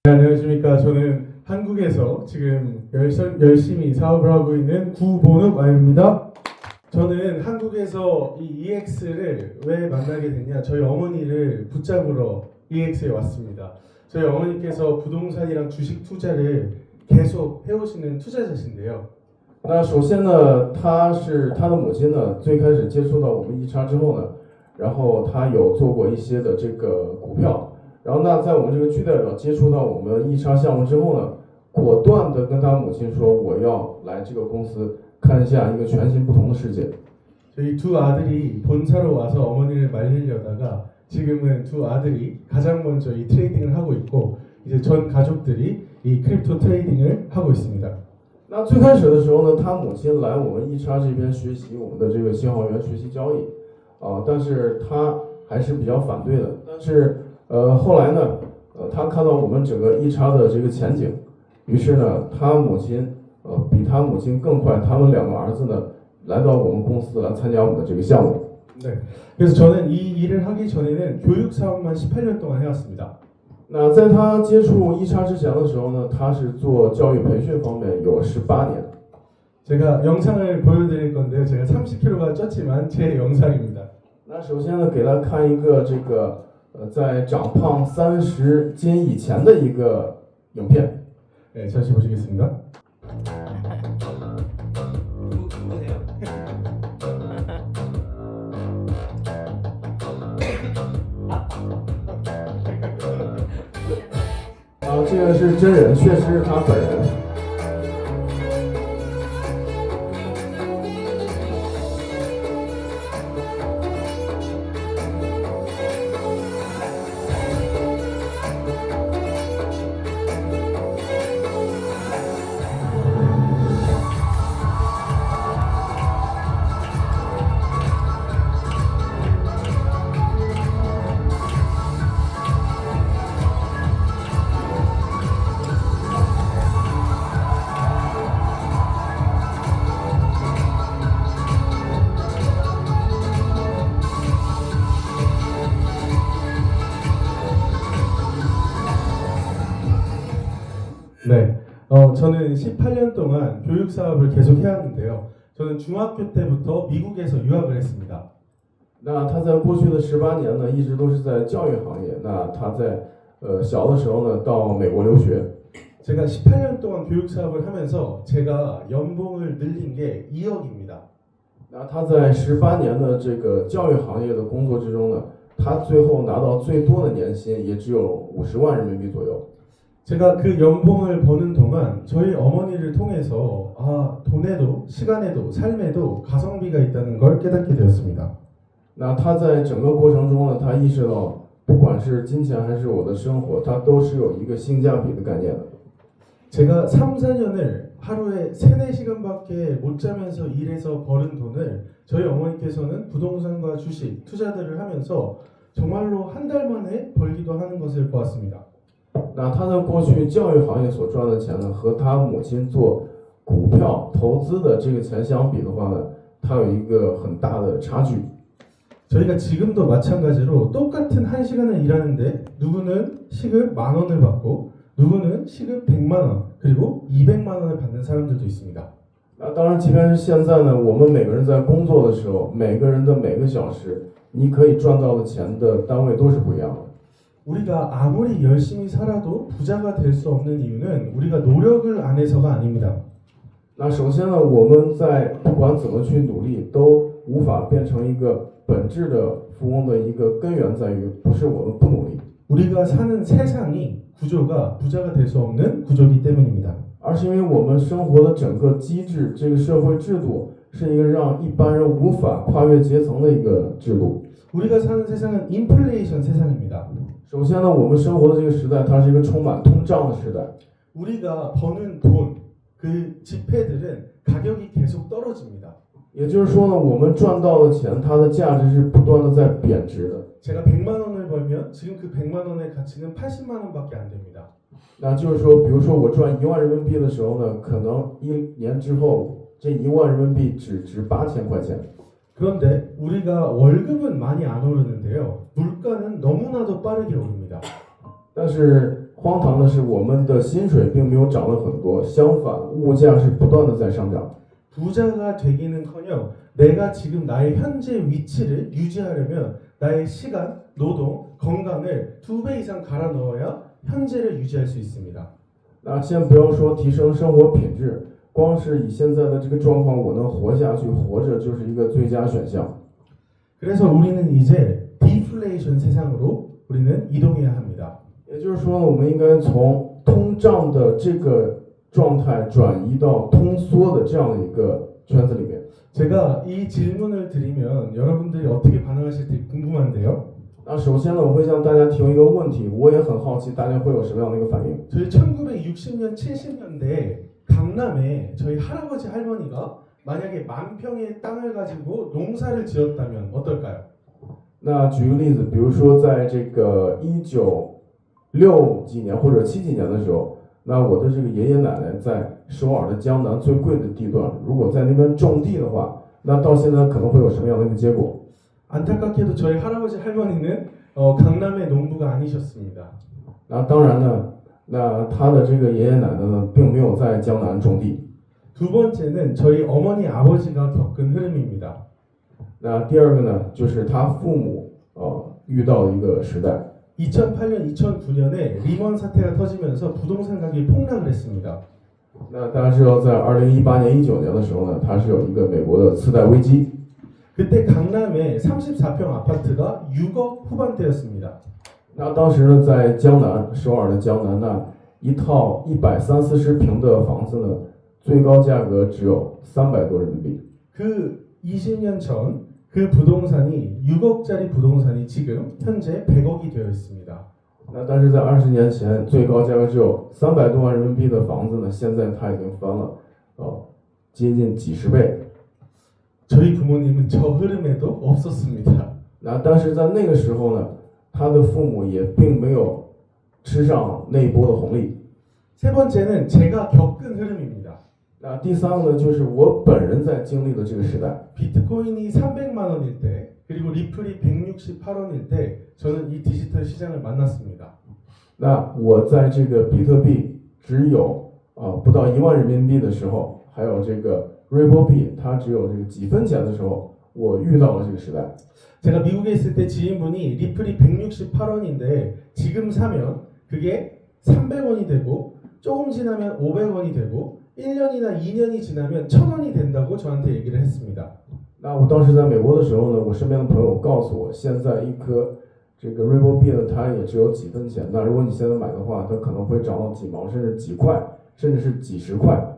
네, 안녕하십니까. 저는 한국에서 지금 열심히 사업을 하고 있는 구본욱 아입니다. 저는 한국에서 이 EX를 왜 만나게 됐냐, 저희 어머니를 붙잡으러 EX에 왔습니다. 저희 어머니께서 부동산이랑 주식 투자를 계속 해오시는 투자자신데요. 那首先呢，他的母亲呢，最开始接触到我们易差之后呢，然后他有做过一些的这个股票，然后那在我们这个巨代表接触到我们易差项目之后呢，果断的跟他母亲说，我要来这个公司看一下一个全新不同的世界。 저희 두 아들이 본사로 와서 어머니를 말리려다가 지금은 두 아들이 가장 먼저 이 트레이딩을 하고 있고 이제 전 가족들이 이 크립토 트레이딩을 하고 있습니다. 那最开始的时候呢，他母亲来我们易差这边学习我们的这个新豪源学习交易，但是他还是比较反对的。但是后来呢，他看到我们整个易差的这个前景，于是呢，他母亲比他母亲更快，他们两个儿子呢来到我们公司来参加我们的这个项目。 네. 그래서 저는 이 일을 하기 전에는 교육 사업만 18년 동안 해왔습니다. 那在他接触易差之前的时候呢，他是做教育培训方面有18年。 제가 영상을 보여드릴 건데요. 제가 30kg가 쪘지만 제 영상입니다. 那首先呢，给大家看一个这个在长胖30斤以前的一个影片。 네, 잠시 보시겠습니다. 아, 这个是真人，确实是他本人。 네, 저는 18년 동안 교육 사업을 계속 해왔는데요. 저는 중학교 때부터 미국에서 유학을 했습니다. 那他在过去的18年呢，一直都是在教育行业。那他在小的时候呢，到美国留学。 제가 18년 동안 교육 사업을 하면서 제가 연봉을 늘린 게 2억입니다. 那他在18年的这个教育行业的工作之中呢，他最后拿到最多的年薪也只有50万人民币左右。 제가 그 연봉을 버는 동안 저희 어머니를 통해서 돈에도 시간에도 삶에도 가성비가 있다는 걸 깨닫게 되었습니다. 那他在整个过程中呢，他意识到，不管是金钱还是我的生活，它都是有一个性价比的概念的。 제가 3, 4년을 하루에 3, 4시간밖에 못 자면서 일해서 버는 돈을 저희 어머니께서는 부동산과 주식, 투자들을 하면서 정말로 한 달 만에 벌기도 하는 것을 보았습니다. 那他在过去教育行业所赚的钱呢，和他母亲做股票投资的这个钱相比的话呢，它有一个很大的差距。 저희가 지금도 마찬가지로 똑같은 1시간을 일하는데 누구는 시급 10,000원을 받고 누구는 시급 100만 원 그리고 200만 원을 받는 사람들도 있습니다. 那当然，即便是现在呢，我们每个人在工作的时候，每个人的每个小时，你可以赚到的钱的单位都是不一样的。 우리가 아무리 열심히 살아도 부자가 될 수 없는 이유는 우리가 노력을 안 해서가 아닙니다. 那首先呢，我们在不管怎么去努力，都无法变成一个本质的富翁的一个根源在于，不是我们不努力， 우리가 사는 세상이 구조가 부자가 될 수 없는 구조이기 때문입니다. 而是因为我们生活的整个机制，这个社会制度是一个让一般人无法跨越阶层的一个制度。 우리가 사는 세상은 인플레이션 세상입니다. 首先呢，我们生活的这个时代，它是一个充满通胀的时代。 우리가 버는 돈, 그 지폐들은 가격이 계속 떨어집니다. 也就是说呢，我们赚到的钱，它的价值是不断的在贬值的。 제가 100만 원을 벌면 지금 그 100만 원의 가치는 80만 원밖에 안 됩니다. 那就是说，比如说我赚1万人民币的时候呢，可能1年之后，这1万人民币只值8000块钱。 그런데 우리가 월급은 많이 안 오르는데요. 물가는 너무나도 빠르게 오릅니다. 但是荒唐的是，我们的薪水并没有涨了很多，相反，物价是不断的在上涨。 부자가 되기는커녕 내가 지금 나의 현재 위치를 유지하려면 나의 시간, 노동, 건강을 2배 이상 갈아 넣어야 현재를 유지할 수 있습니다. 那先不要说提升生活品质，光是以现在的这个状况，我能活下去，活着就是一个最佳选项。 그래서 우리는 이제 디플레이션 세상으로 우리는 이동해야 합니다. 也就是说，我们应该从通胀的这个状态转移到通缩的这样的一个圈子里面。 제가 이 질문을 드리면 여러분들이 어떻게 반응하실지 궁금한데요. 那首先呢，我会向大家提出一个问题，我也很好奇大家会有什么样的一个反应。 저희 1960년, 70년대에 강남에 저희 할아버지 할머니가 만약에 10,000평의 땅을 가지고 농사를 지었다면 어떨까요? 那举个例子，比如说在这个1960几年或者70几年的时候，那我的这个爷爷奶奶在首尔的江南最贵的地段，如果在那边种地的话，那到现在可能会有什么样的一个结果？ 안타깝게도 저희 할아버지 할머니는 강남의 농부가 아니셨습니다. 那当然呢，那他的这个爷爷奶奶呢，并没有在江南种地。 두 번째는 저희 어머니 아버지가 겪은 흐름입니다. 那第二个呢，就是他父母遇到的一个时代。 2008년, 2009년에 리먼 사태가 터지면서 부동산 가격이 폭락을 했습니다. 那大家知道，在2018年、19年的时候呢，它是有一个美国的次贷危机。 그때 강남에 34평 아파트가 6억 후반대였습니다. 那当时呢，在江南，首尔的江南呢，一套130-140平的房子呢，最高价格只有300多人民币。 그 20년 전 그 부동산이 6억짜리 부동산이 지금 현재 100억이 되어 있습니다. 那但是在20年前，最高价格只有300多万人民币的房子呢，现在它已经翻了，接近几十倍。 저희 부모님은 저 흐름에도 없었습니다. 那但是在那个时候呢，他的父母也并没有吃上那一波的红利。 세 번째는 제가 겪은 흐름입니다. 那第三个呢，就是我本人在经历的这个时代。 비트코인이 300만 원일 때 그리고 리플이 168원일 때 저는 이 디지털 시장을 만났습니다. 那我在这个比特币只有不到1万人民币的时候，还有这个 Ripple 币它只有这个几分钱的时候，我遇到了这个时代。 제가 미국에 있을 때 지인분이 리플이 168원인데 지금 사면 그게 300원이 되고 조금 지나면 500원이 되고 1년이나 2년이 지나면 1,000원이 된다고 저한테 얘기를 했습니다. 那我当时在美国的时候呢，我身边的朋友告诉我，现在一颗这个 Ripple 币呢，它也只有几分钱。那如果你现在买的话，它可能会涨到几毛，甚至几块，甚至是几十块。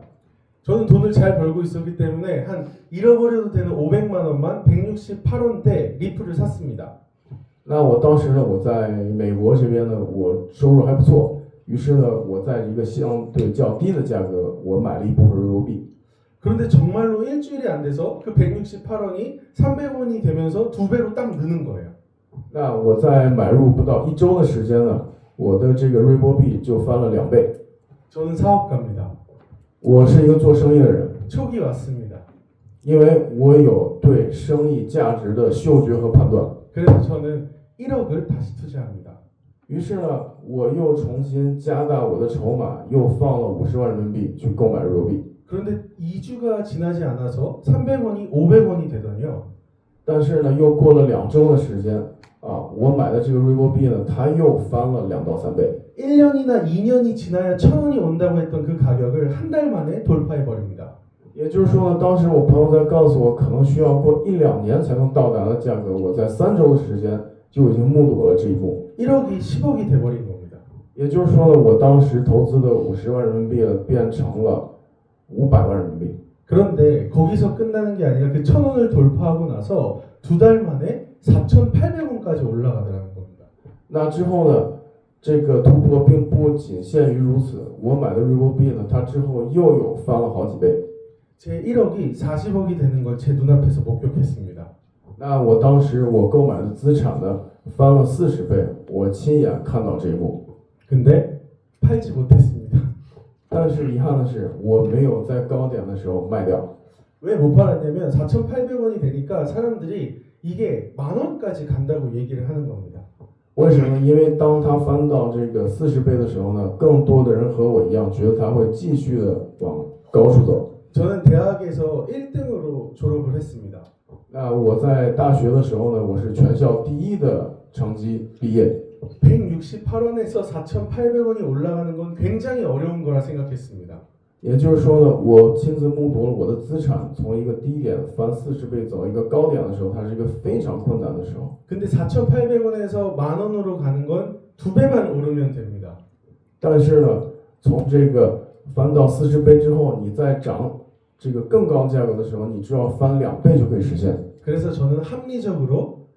저는 돈을 잘 벌고 있었기 때문에 한 잃어버려도 되는 500만 원만 168원대 리플을 샀습니다. 那我当时呢，我在美国这边呢，我收入还不错，于是呢，我在一个相对较低的价格，我买了一部分 Ripple 币。 그런데 정말로 일주일이 안 돼서 그 168원이 300원이 되면서 2배로 딱 느는 거예요. 那我在买入不到1周的时间呢，我的这个 Ripple 币就翻了2倍。 저는 사업가입니다. 我是一个做生意的人， 촉이 왔습니다. 因为我有对生意价值的嗅觉和判断。 그래서 저는 1억을 다시 투자합니다. 于是呢，我又重新加大我的筹码，又放了50万人民币去购买 Ripple 币。 그런데 2주가 지나지 않아서 300원이 500원이 되더니요. 但是呢，又过了2周的时间我买的这个 Ripple 币呢，它又翻了2到3倍。 1년이나 2년이 지나야 1,000원이 온다고 했던 그 가격을 한 달 만에 돌파해 버립니다. 也就是说呢，当时我朋友在告诉我，可能需要过1-2年才能到达的价格，我在3周的时间就已经目睹了这一幕。 1억이 10억이 돼버린 겁니다. 也就是说呢，我当时投资的50万人民币变成了500万人民币。 그런데 거기서 끝나는 게 아니라 그 1,000원을 돌파하고 나서 2달 만에 4,800원까지 올라가더라는 겁니다. 那之后呢，这个突破并不仅限于如此，我买的 Ripple 币呢，它之后又有翻了好几倍。 제 1억이 40억이 되는 걸 제 눈앞에서 목격했습니다. 那我当时我购买的资产呢，翻了40倍，我亲眼看到这一幕。 근데 팔지 못했습니다. 但是遗憾的是，我没有在高点的时候卖掉。 왜 못 팔았냐면 4,800원이 되니까 사람들이 이게 10,000원까지 간다고 얘기를 하는 겁니다. 为什么呢？因为当它翻到这个40倍的时候呢，更多的人和我一样，觉得它会继续的往高处走。 저는 대학에서 1등으로 졸업을 했습니다. 那我在大学的时候呢，我是全校第一的成绩毕业。 168원에서 4,800원이 올라가는 건 굉장히 어려운 거라 생각했습니다. 也就是说呢，我亲自目睹了我的资产从一个低点翻40倍走一个高点的时候，它是一个非常困难的时候。 근데 4,800원에서 만 원으로 가는 건 2배만 오르면 됩니다. 但是呢，从这个翻到40倍之后，你再涨这个更高价格的时候，你只要翻2倍就可以实现。 그래서 저는 합리적으로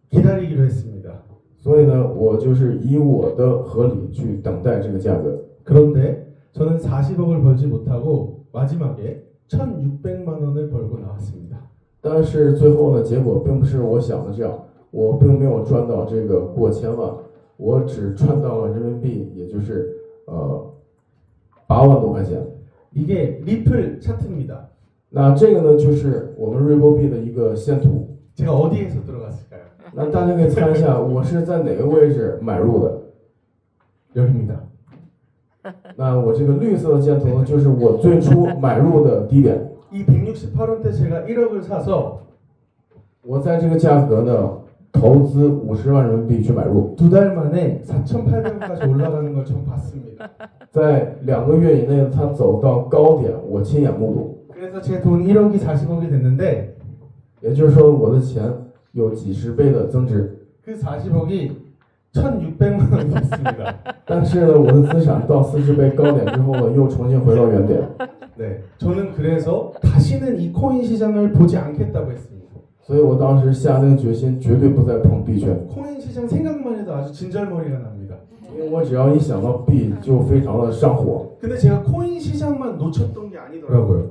기다리기로 했습니다. 所以呢，我就是以我的合理去等待这个价格。 그런데 저는 40억을 벌지 못하고 마지막에 1,600만 원을 벌고 나왔습니다. 但是最后呢，结果并不是我想的这样，我并没有赚到这个过千万，我只赚到了人民币，也就是8万多块钱。 이게 리플 차트입니다. 那这个呢，就是我们瑞波币的一个线图。 제가 어디에서 들어갔을까요? 那大家可以猜一下，我是在哪个位置买入的？ 여기입니다. 那我这个绿色的箭头呢，就是我最初买入的低点。 이 168원 때 제가 1억을 사서 我在这个价格呢，投资50万人民币去买入， 2달 만에 4,800원까지 올라가는 걸 전 봤습니다. 在2个月以内，它走到高点，我亲眼目睹。 그래서 제 돈 1억이 40억이 됐는데 也就是说，我的钱有几十倍的增值。 그 40억이 1,600만 원이 됐습니다. 但是呢，我的资产到40倍高点之后呢，又重新回到原点。 네, 저는 그래서 다시는 이 코인 시장을 보지 않겠다고 했습니다. 所以我当时下定决心，绝对不再碰币圈， 코인 시장 생각만 해도 아주 진절머리가 납니다. 因为我只要一想到币，就非常的上火。 근데 제가 코인 시장만 놓쳤던 게 아니더라고요.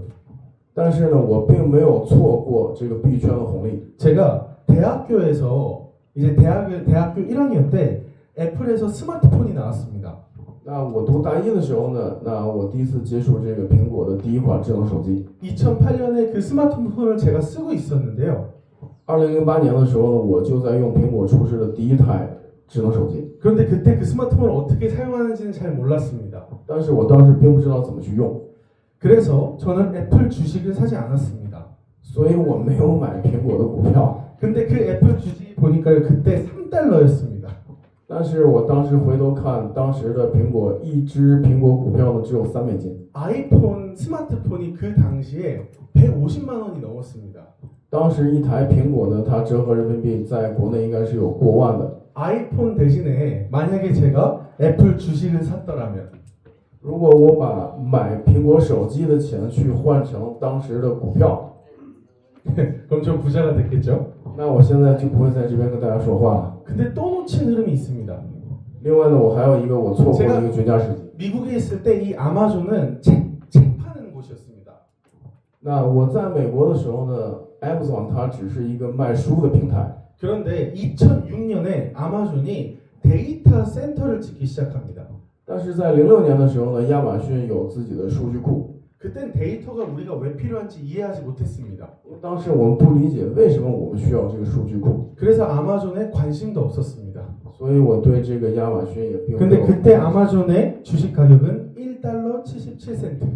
但是呢，我并没有错过这个币圈的红利。 제가 대학교에서 이제 대학교 1학년 때 애플에서 스마트폰이 나왔습니다. 那我读大一的时候呢，那我第一次接触这个苹果的第一款智能手机。 2008년에 그 스마트폰을 제가 쓰고 있었는데요. 2008年的时候呢，我就在用苹果出世的第一台智能手机。 그런데 그때 그 스마트폰을 어떻게 사용하는지는 잘 몰랐습니다. 但是我当时并不知道怎么去用， 그래서 저는 애플 주식을 사지 않았습니다. 所以我没有买苹果的股票。 근데 그 애플 주식이 보니까요, 그때 3달러였습니다. 但是我当时回头看，当时的苹果一只苹果股票呢只有3美金。 아이폰 스마트폰이 그 당시에 150만 원이 넘었습니다. 当时一台苹果呢，它折合人民币在国内应该是有过万的。 아이폰 대신에 만약에 제가 애플 주식을 샀더라면 如果我把买苹果手机的钱去换成当时的股票， 그럼 좀 부자가 됐겠죠? 那我现在就不会在这边跟大家说话了。 근데 또 놓친 흐름이 있습니다. 另外呢，我还有一个我错过的一个绝佳时机。 미국에 있을 때 이 아마존은 책 파는 곳이었습니다. 那我在美国的时候呢 ，Amazon 它只是一个卖书的平台。 그런데 2006년에 아마존이 데이터 센터를 짓기 시작합니다. 但是在06年的时候呢，亚马逊有自己的数据库。 그땐 데이터가 우리가 왜 필요한지 이해하지 못했습니다. 当时我们不理解为什么我们需要这个数据库， 그래서 아마존에 관심도 없었습니다. 所以我对这个亚马逊也并没 근데 有。 그때 아마존의 주식 가격은 1달러 77센트.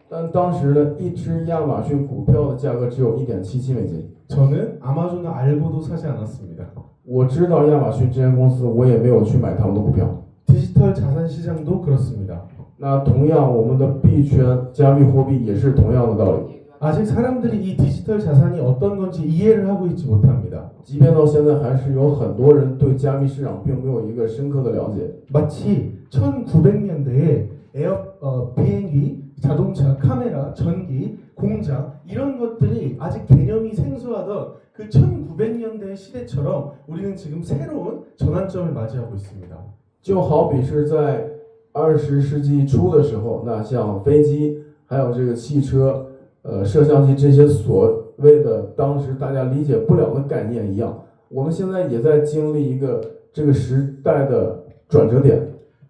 但当时呢，一只亚马逊股票的价格只有1.77美金。 저는 아마존을 알고도 사지 않았습니다. 我知道亚马逊这间公司，我也没有去买他们的股票。 디지털 자산 시장도 그렇습니다. 那同样，我们的币圈、加密货币也是同样的道理。 아직 사람들이 이 디지털 자산이 어떤 건지 이해를 하고 있지 못합니다. 即便到现在，还是有很多人对加密市场并没有一个深刻的了解。 마치 1900년대에 비행기, 자동차, 카메라, 전기, 공장 이런 것들이 아직 개념이 생소하던 그 1900년대 시대처럼 우리는 지금 새로운 전환점을 맞이하고 있습니다. 就好比是在20世纪初的时候，那像飞机，还有这个汽车、摄像机这些所谓的当时大家理解不了的概念一样，我们现在也在经历一个这个时代的转折点。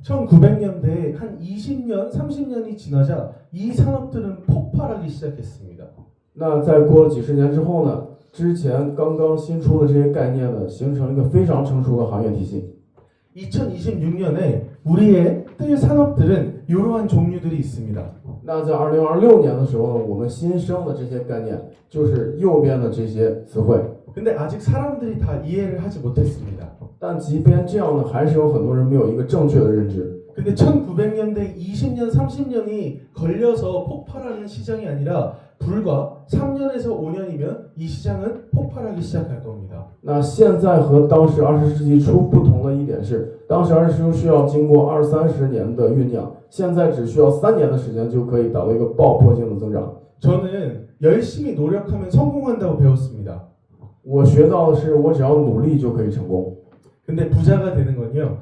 1900년대에 한 20년, 30년이 지나자 이 산업들은 폭발하기 시작했습니다. 那在过了几十年之后呢，之前刚刚新出的这些概念呢，形成一个非常成熟的行业体系。 2026년에 우리의 뜰 산업들은 이러한 종류들이 있습니다. 那在2026年的时候呢，我们新生的这些概念就是右边的这些词汇。 근데 아직 사람들이 다 이해를 하지 못했습니다. 但即便这样呢，还是有很多人没有一个正确的认知。 근데 1900년대 20년, 30년이 걸려서 폭발하는 시장이 아니라 불과 3년에서 5년이면 이 시장은 폭발하기 시작할 겁니다. 那现在和当时20世纪初不同的一点是，当时20世纪初需要经过20-30年的酝酿，现在只需要3年的时间就可以达到一个爆破性的增长。 저는 열심히 노력하면 성공한다고 배웠습니다. 我学到的是，我只要努力就可以成功。 근데 부자가 되는 건요,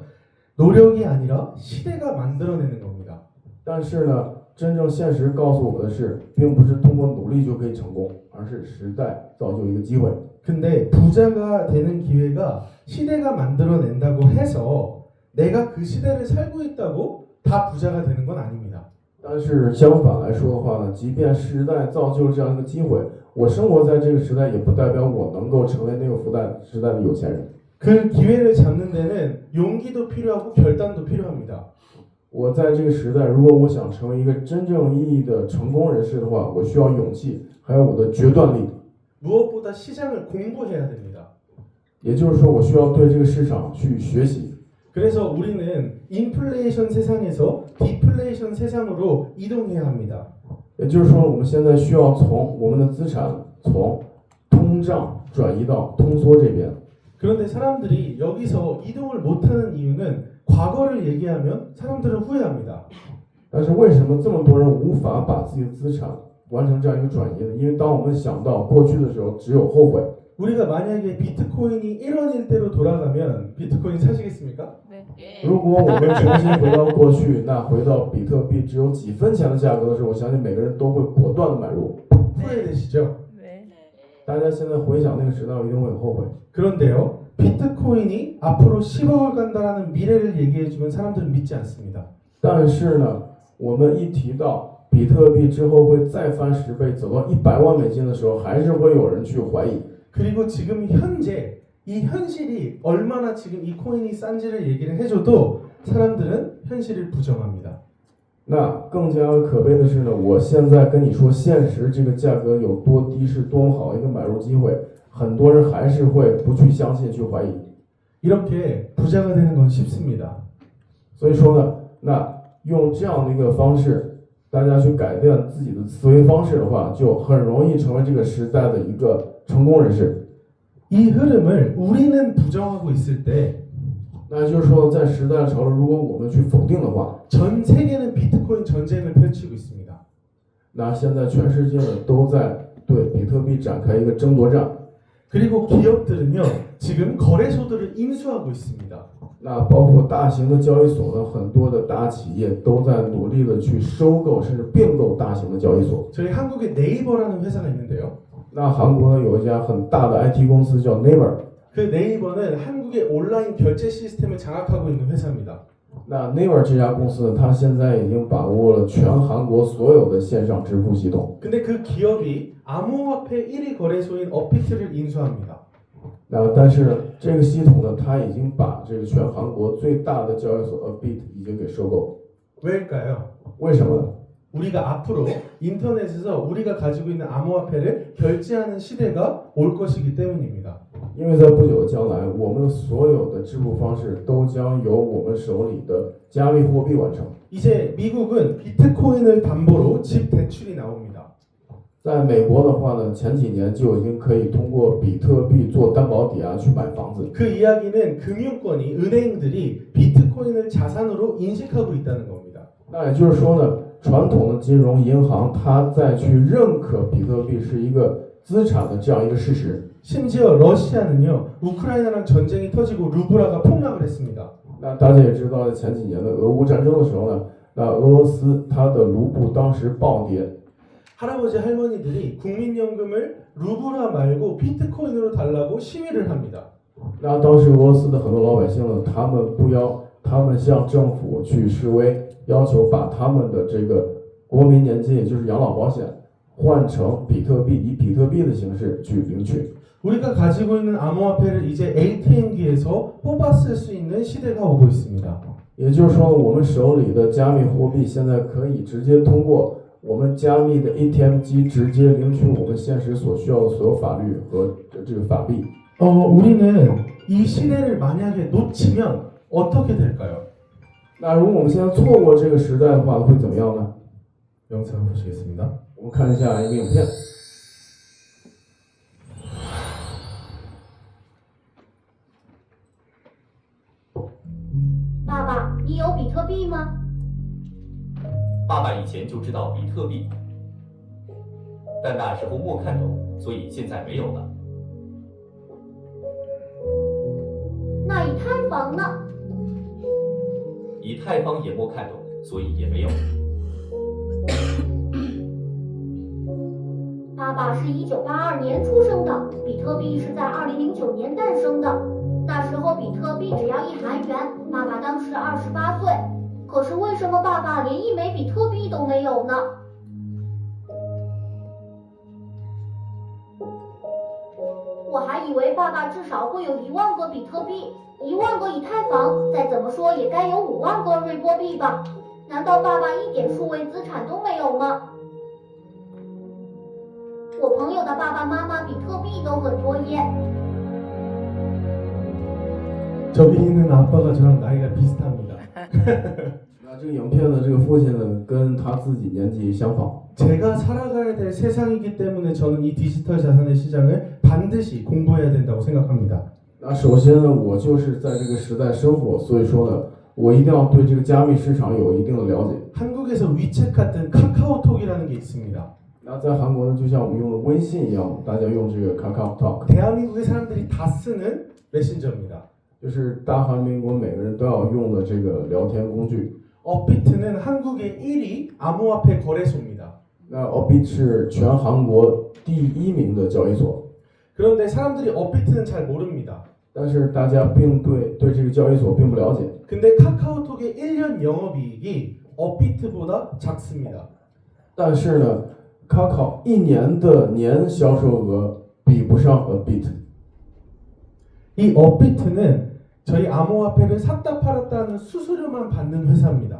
노력이 아니라 시대가 만들어내는 겁니다. 但是呢，真正现实告诉我的是，并不是通过努力就可以成功，而是时代造就一个机会。 근데 부자가 되는 기회가 시대가 만들어낸다고 해서 내가 그 시대를 살고 있다고 다 부자가 되는 건 아닙니다. 但是相反来说的话呢，即便时代造就了这样一个机会，我生活在这个时代，也不代表我能够成为那个时代的有钱人。 그 기회를 잡는 데는 용기도 필요하고 결단도 필요합니다. 我在这个时代，如果我想成为一个真正意义的成功人士的话，我需要勇气，还有我的决断力。 무엇보다 시장을 공부해야 됩니다. 也就是说，我需要对这个市场去学习。 그래서 우리는 인플레이션 세상에서 디플레이션 세상으로 이동해야 합니다. 也就是说，我们现在需要从我们的资产从通胀转移到通缩这边。 그런데 사람들이 여기서 이동을 못하는 이유는 과거를 얘기하면 사람들은 후회합니다. 但是为什么这么多人无法把自己的资产完成这样一个转移呢？因为当我们想到过去的时候，只有后悔。 우리가 만약에 비트코인이 1원일 때로 돌아가면 비트코인 사시겠습니까? 如果我们重新回到过去，那回到比特币只有几分钱的价格的时候，我相信每个人都会果断的买入。 후회되시죠? 大家现在回想那个时代，一定会很后悔。 그런데요, 비트코인이 앞으로 10억을 간다라는 미래를 얘기해주면 사람들은 믿지 않습니다. 但是呢，我们一提到比特币之后会再翻10倍，走到100万美金的时候，还是会有人去怀疑。 그리고 지금 현재 이 현실이 얼마나 지금 이 코인이 싼지를 얘기를 해줘도 사람들은 현실을 부정합니다. 那更加可悲的是呢，我现在跟你说现实这个价格有多低，是多么好一个买入机会，很多人还是会不去相信，去怀疑。 이렇게 부자가 되는 건 쉽습니다. 所以说呢，那用这样的一个方式，大家去改变自己的思维方式的话，就很容易成为这个时代的一个成功人士。 이 흐름을 우리는 부정하고 있을 때 那就是说，在时代的潮流，如果我们去否定的话， 전 세계는 비트코인 전쟁을 펼치고 있습니다. 那现在全世界呢都在对比特币展开一个争夺战。 그리고 기업들은요, 지금 거래소들을 인수하고 있습니다. 那包括大型的交易所呢，很多的大企业都在努力的去收购甚至并购大型的交易所。 저희 한국에 네이버라는 회사가 있는데요. 那韩国呢有一家很大的 IT 公司叫 Naver。 그 네이버는 한국의 온라인 결제 시스템을 장악하고 있는 회사입니다. 那 Naver 这家公司呢，它现在已经把握了全韩国所有的线上支付系统。 근데 그 기업이 암호화폐 1위 거래소인 업비트를 인수합니다. 那但是呢，这个系统呢，它已经把这个全韩国最大的交易所 Upbit 已经给收购。 왜일까요? 为什么呢？ 우리가 앞으로 인터넷에서 우리가 가지고 있는 암호화폐를 결제하는 시대가 올 것이기 때문입니다. 因为在不久的将来，我们的所有的支付方式都将由我们手里的加密货币完成。 이제 미국은 비트코인을 담보로 집 대출이 나옵니다. 在美国的话呢，前几年就已经可以通过比特币做担保抵押去买房子。 그 이야기는 금융권이 은행들이 비트코인을 자산으로 인식하고 있다는 겁니다. 那也就是说呢，传统的金融银行它在去认可比特币是一个资产的这样一个事实。 심지어 러시아는요, 우크라이나랑 전쟁이 터지고 루블라가 폭락을 했습니다. 那大家也知道，在前几年的俄乌战争的时候呢，那俄罗斯它的卢布当时暴跌。 할아버지 할머니들이 국민연금을 루블화 말고 비트코인으로 달라고 시위를 합니다. 那当时俄罗斯的很多老百姓呢，他们向政府去示威，要求把他们的这个国民年金，也就是养老保险，换成比特币，以比特币的形式去领取。 우리가 가지고 있는 암호화폐를 이제 ATM기에서 뽑아 쓸 수 있는 시대가 오고 있습니다. 也就是说，我们手里的加密货币现在可以直接通过我们加密的 ATM 机直接领取我们现实所需要的所有法律和这个法币。 우리는 이 시대를 만약에 놓치면 어떻게 될까요? 那如果我们现在错过这个时代的话，会怎么样呢？ 영상을 보시겠습니다. 我们看一下一个影片。 爸爸，你有比特币吗？爸爸以前就知道比特币，但那时候没看懂，所以现在没有了。那以太坊呢？以太坊也没看懂，所以也没有。爸爸是1982年出生的，比特币是在2009年诞生的。那时候比特币只要1韩元，爸爸当时28岁。可是为什么爸爸连1枚比特币都没有呢？我还以为爸爸至少会有1万个比特币，1万个以太坊，再怎么说也该有5万个瑞波币吧？难道爸爸一点数位资产都没有吗？我朋友的爸爸妈妈比特币都很多耶。 저기 있는 아빠가 저랑 나이가 비슷합니다. 那这个影片的这个父亲呢，跟他自己年纪相仿。 제가 살아가야 될 세상이기 때문에 저는 이 디지털 자산의 시장을 반드시 공부해야 된다고 생각합니다. 那首先呢，我就是在这个时代生活，所以说呢，我一定要对这个加密市场有一定的了解。 한국에서 위챗 같은 카카오톡이라는 게 있습니다. 那在韩国呢，就像我们用的微信一样，大家用这个 KakaoTalk， 대한민국의 사람들이 다 쓰는 메신저입니다. 就是大韩民国每个人都要用的这个聊天工具。 업비트는 한국의 1위 암호화폐 거래소입니다. 那 Opbit 是全韩国第1名的交易所， 그런데 사람들이 업비트는 잘 모릅니다. 但是大家并对这个交易所并不了解。 근데 카카오톡의 1년 영업이익이 업비트보다 작습니다. 但是呢，Kakao 1年的年销售额比不上 Opbit。 이 업비트는 저희 암호화폐를 샀다 팔았다 하는 수수료만 받는 회사입니다.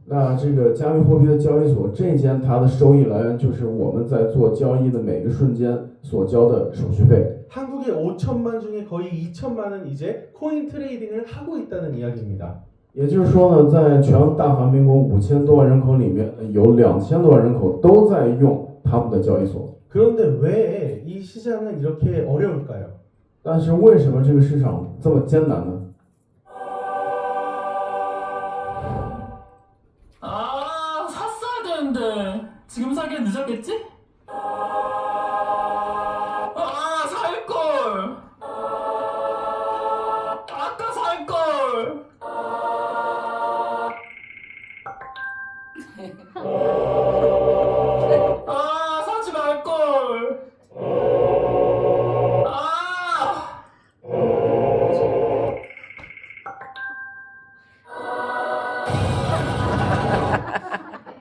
那这个加密货币的交易所，这间它的收益来源就是我们在做交易的每个瞬间所交的手续费。 한국의 5천만 중에 거의 2천만은 이제 코인 트레이딩을 하고 있다는 이야기입니다. 也就是说呢，在全大韩民国5000多万人口里面，有2000多万人口都在用他们的交易所。 그런데 왜 이 시장은 이렇게 어려울까요? 但是为什么这个市场这么艰难呢？ 아, 샀어야 되는데 지금 사기엔 늦었겠지? 아, 살걸. 아까 살걸. 아, 사지 말걸. 아.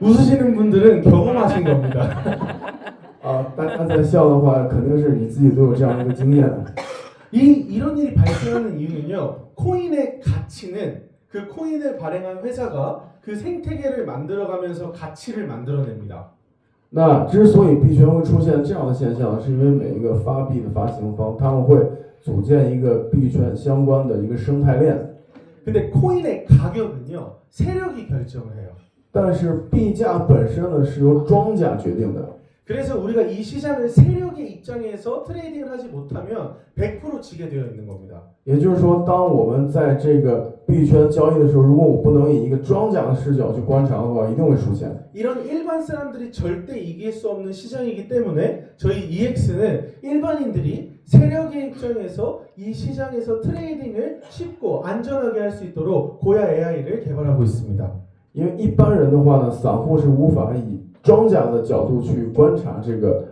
웃으시는 분들은 경험하신 겁니다. 大家在笑的话，肯定是你自己都有这样一个经验。 이런 일이 발생하는 이유는요. 코인의 가치는 그 코인을 발행한 회사가 그 생태계를 만들어가면서 가치를 만들어냅니다. 那之所以币圈会出现这样的现象，是因为每一个发币的发行方，他们会组建一个币圈相关的一个生态链。 근데 코인의 가격은요. 세력이 결정을 해요. 但是币价本身呢是由庄家决定的。 그래서 우리가 이 시장을 세력의 입장에서 트레이딩을 하지 못하면 100% 지게 되어 있는 겁니다. 也就是说，当我们在这个币圈交易的时候，如果我不能以一个庄家的视角去观察的话，一定会输钱。 이런 일반 사람들이 절대 이길 수 없는 시장이기 때문에 저희 EX는 일반인들이 세력의 입장에서 이 시장에서 트레이딩을 쉽고 안전하게 할 수 있도록 고야 AI를 개발하고 있습니다. 因为一般人的话呢，散户是无法以庄家的角度去观察这个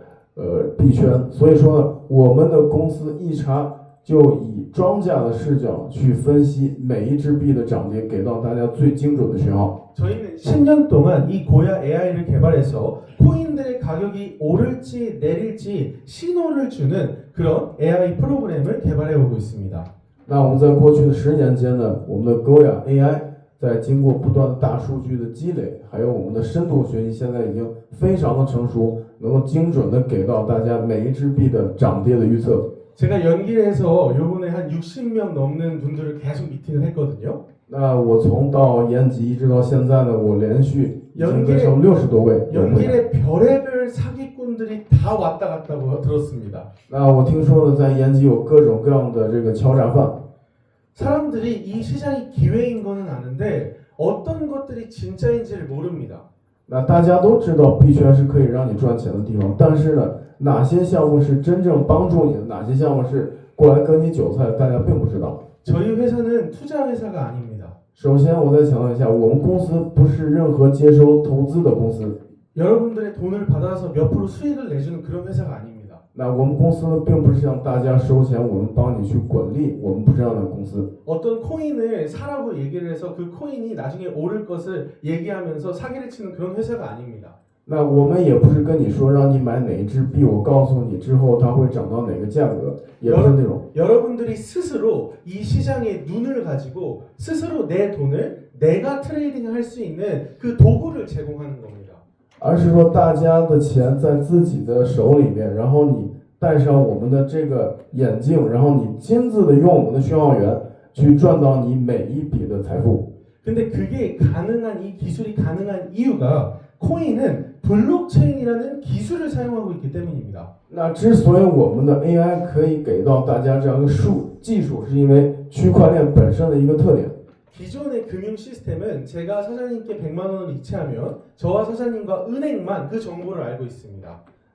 币圈，所以说呢，我们的公司一查就以庄家的视角去分析每一只币的涨跌，给到大家最精准的讯号。 저희는 10년 동안 이 고야 AI를 개발해서 코인들의 가격이 오를지 내릴지 신호를 주는 그런 AI 프로그램을 개발해 오고 있습니다. 那我们在过去的10年间呢，我们的 Goya AI 在经过不断的大数据的积累，还有我们的深度学习，现在已经非常的成熟，能够精准的给到大家每一只币的涨跌的预测。 제가 연길에서 요번에 한 60명 넘는 분들을 계속 미팅을 했거든요. 那我从到延吉一直到现在呢，我连续已经跟上60多位。 연길에 별의별 사기꾼들이 다 왔다 갔다고 들었습니다. 那我听说呢，在延吉有各种各样的这个敲诈犯。 사람들이 이 시장이 기회인 거는 아는데 어떤 것들이 진짜인지를 모릅니다. 那大家都知道币圈是可以让你赚钱的地方，但是呢，哪些项目是真正帮助你的，哪些项目是过来割你韭菜，大家并不知道。 저희 회사는 투자 회사가 아닙니다. 首先，我再强调一下，我们公司不是任何接收投资的公司。 여러분들의 돈을 받아서 몇 프로 수익을 내주는 그런 회사가 아닙니다. 那我们公司呢，并不是向大家收钱，我们帮你去滚利，我们不是这样的公司。 어떤 코인을 사라고 얘기를 해서 그 코인이 나중에 오를 것을 얘기하면서 사기를 치는 그런 회사가 아닙니다. 那我们也不是跟你说让你买哪一只币，我告诉你之后它会涨到哪个价格，也不是那种。 여러분들이 스스로 이 시장에 눈을 가지고 스스로 내 돈을 내가 트레이딩을 할 수 있는 그 도구를 제공하는 겁니다. 而是说大家的钱在自己的手里面，然后你戴上我们的这个眼镜，然后你亲自的用我们的讯号源去赚到你每一笔的财富。 근데 그게 가능한 이 기술이 가능한 이유가 코인은 블록체인이라는 기술을 사용하고 있기 때문입니다. 那之所以我们的 AI 可以给到大家这样一个技术，是因为区块链本身的一个特点。 기존의 금융 시스템은 제가 사장님께 100만 원을 이체하면 저와 사장님과 은행만 그 정보를 알고 있습니다.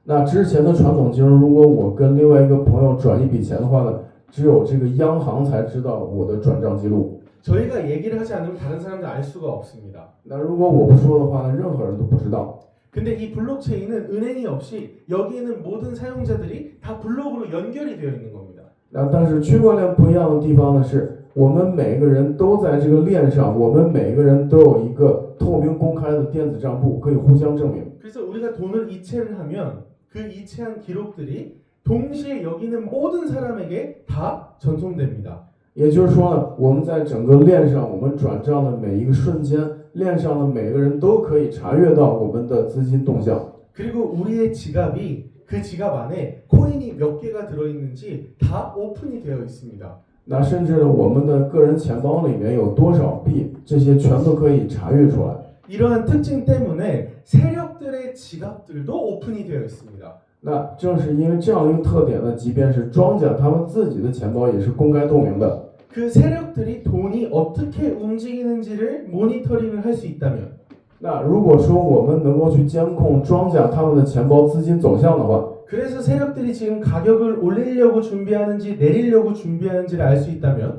那之前的传统金融，如果我跟另外一个朋友转一笔钱的话呢，只有这个央行才知道我的转账记录。 저희가 얘기를 하지 않으면 다른 사람들 알 수가 없습니다. 那如果我不说的话呢，任何人都不知道。 근데 이 블록체인은 은행이 없이 여기 있는 모든 사용자들이 다 블록으로 연결이 되어 있는 겁니다. 那但是区块链不一样的地方呢，是我们每个人都在这个链上，我们每个人都有一个透明公开的电子账簿，可以互相证明。 그래서 우리가 돈을 이체를 하면 그 이체한 기록들이 동시에 여기 있는 모든 사람에게 다 전송됩니다. 也就是说呢，我们在整个链上，我们转账的每一个瞬间，链上的每个人都可以查阅到我们的资金动向。 그리고 우리의 지갑이 그 지갑 안에 코인이 몇 개가 들어있는지 다 오픈이 되어 있습니다. 那甚至呢，我们的个人钱包里面有多少币，这些全都可以查阅出来。 이러한 특징 때문에 세력들의 지갑들도 오픈이 되어 있습니다. 那正是因为这样一个特点呢，即便是庄家他们自己的钱包也是公开透明的。 그 세력들이 돈이 어떻게 움직이는지를 모니터링을 할 수 있다면 那如果说我们能够去监控庄家他们的钱包资金走向的话， 그래서 세력들이 지금 가격을 올리려고 준비하는지 내리려고 준비하는지를 알 수 있다면